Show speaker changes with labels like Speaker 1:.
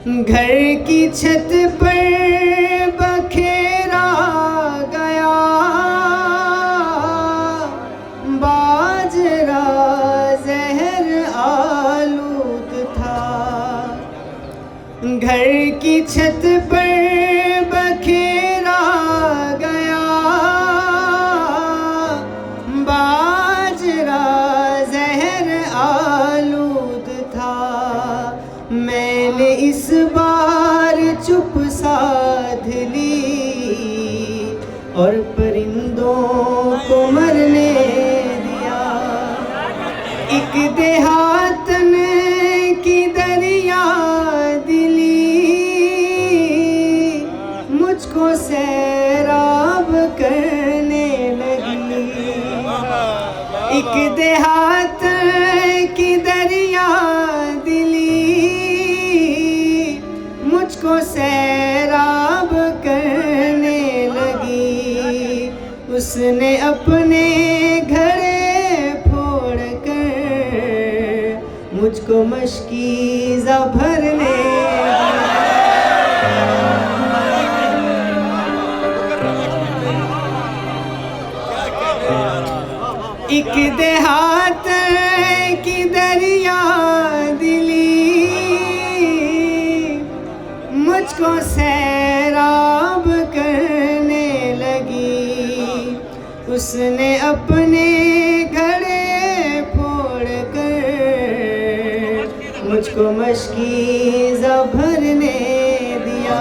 Speaker 1: घर की छत पर बखेरा गया बाजरा जहर आलूद था। घर की छत पर बखेरा गया बाजरा जहर आलूद था। मैंने इस बार चुप साध ली और परिंदों को मरने दिया। एक देहातन की दरिया दिली मुझको सैराब करने लगी। एक देहात की दरिया मुझको सैराब करने लगी। उसने अपने घड़े फोड़ कर मुझको मशकीज़ा भरने एक देहात की दरिया दिली मुझको सैराब करने लगी। उसने अपने घड़े फोड़ कर मुझको मशकीज़ा भरने दिया।